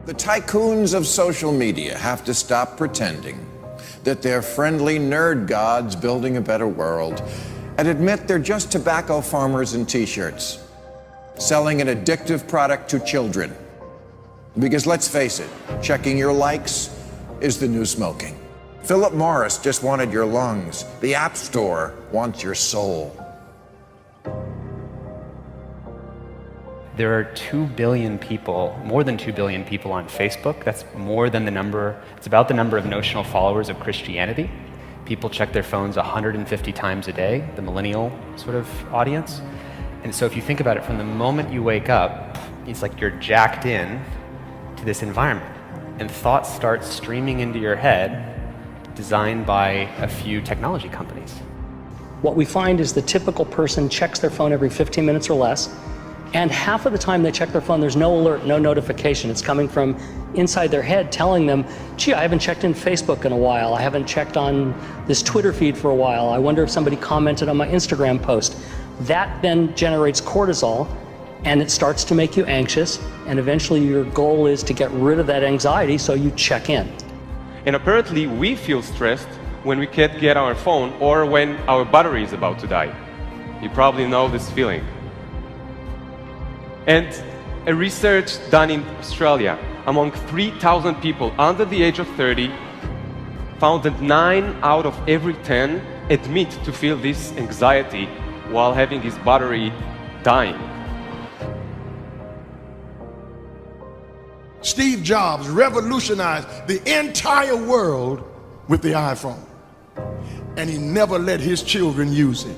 The tycoons of social media have to stop pretending that they're friendly nerd gods building a better world and admit they're just tobacco farmers in t-shirts, selling an addictive product to children. Because let's face it, checking your likes is the new smoking. Philip Morris just wanted your lungs. The App Store wants your soul. There are 2 billion people, more than 2 billion people on Facebook. That's more than the number, it's about the number of notional followers of Christianity. People check their phones 150 times a day, the millennial sort of audience. And so if you think about it, from the moment you wake up, it's like you're jacked in to this environment. And thoughts start streaming into your head, designed by a few technology companies. What we find is the typical person checks their phone every 15 minutes or less, and half of the time they check their phone, there's no alert, no notification. It's coming from inside their head telling them, gee, I haven't checked in Facebook in a while. I haven't checked on this Twitter feed for a while. I wonder if somebody commented on my Instagram post. That then generates cortisol, and it starts to make you anxious, and eventually your goal is to get rid of that anxiety, so you check in. And apparently we feel stressed when we can't get our phone or when our battery is about to die. You probably know this feeling. And a research done in Australia among 3,000 people under the age of 30 found that 9 out of every 10 admit to feel this anxiety while having his battery dying. Steve Jobs revolutionized the entire world with the iPhone, and he never let his children use it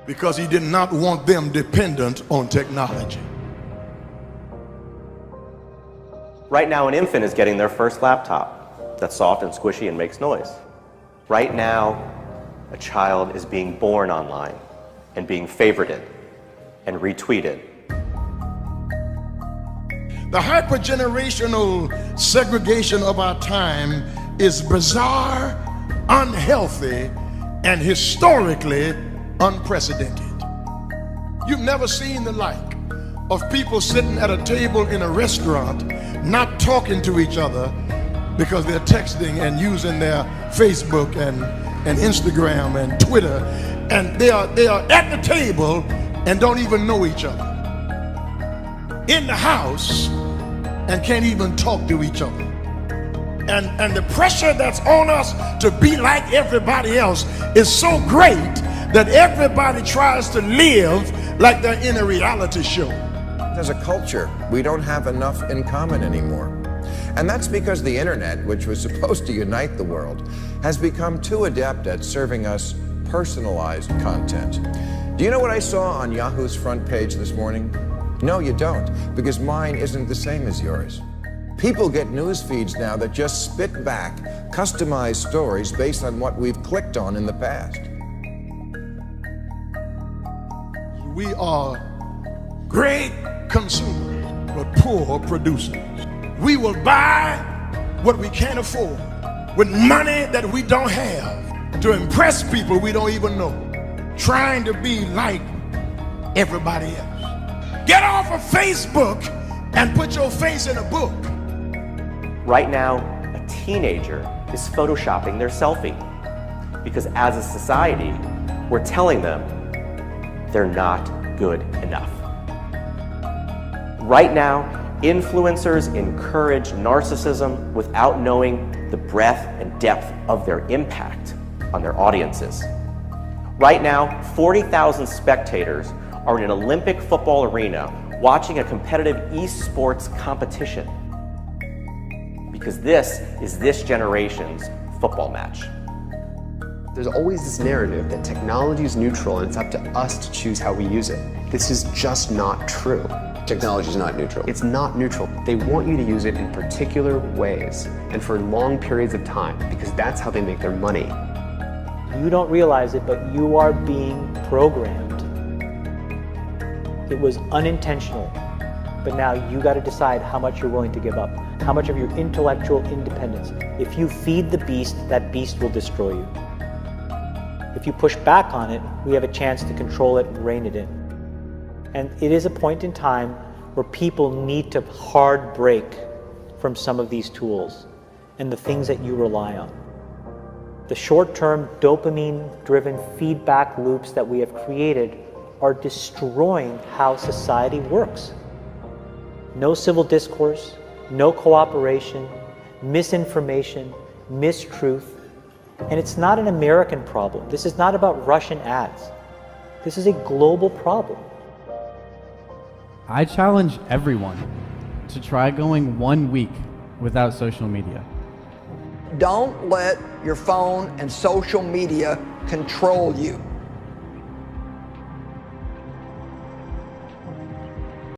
because he did not want them dependent on technology. Right now, an infant is getting their first laptop that's soft and squishy and makes noise. Right now, a child is being born online and being favorited and retweeted. The hypergenerational segregation of our time is bizarre, unhealthy, and historically unprecedented. You've never seen the like of people sitting at a table in a restaurant not talking to each other because they're texting and using their Facebook and Instagram and Twitter, and they are at the table and don't even know each other. In the house and can't even talk to each other. And the pressure that's on us to be like everybody else is so great that everybody tries to live like they're in a reality show. As a culture, we don't have enough in common anymore. And that's because the internet, which was supposed to unite the world, has become too adept at serving us personalized content. Do you know what I saw on Yahoo's front page this morning? No, you don't, because mine isn't the same as yours. People get news feeds now that just spit back customized stories based on what we've clicked on in the past. We are great consumers, but poor producers. We will buy what we can't afford with money that we don't have to impress people we don't even know, trying to be like everybody else. Get off of Facebook and put your face in a book. Right now, a teenager is photoshopping their selfie because as a society, we're telling them they're not good enough. Right now, influencers encourage narcissism without knowing the breadth and depth of their impact on their audiences. Right now, 40,000 spectators are in an Olympic football arena watching a competitive esports competition because this is this generation's football match. There's always this narrative that technology is neutral and it's up to us to choose how we use it. This is just not true. Technology is not neutral. It's not neutral. They want you to use it in particular ways and for long periods of time because that's how they make their money. You don't realize it, but you are being programmed. It was unintentional, but now you got to decide how much you're willing to give up, how much of your intellectual independence. If you feed the beast, that beast will destroy you. If you push back on it, we have a chance to control it and rein it in. And it is a point in time where people need to hard break from some of these tools and the things that you rely on. The short-term dopamine-driven feedback loops that we have created are destroying how society works. No civil discourse, no cooperation, misinformation, mistruth. And it's not an American problem. This is not about Russian ads. This is a global problem. I challenge everyone to try going 1 week without social media. Don't let your phone and social media control you.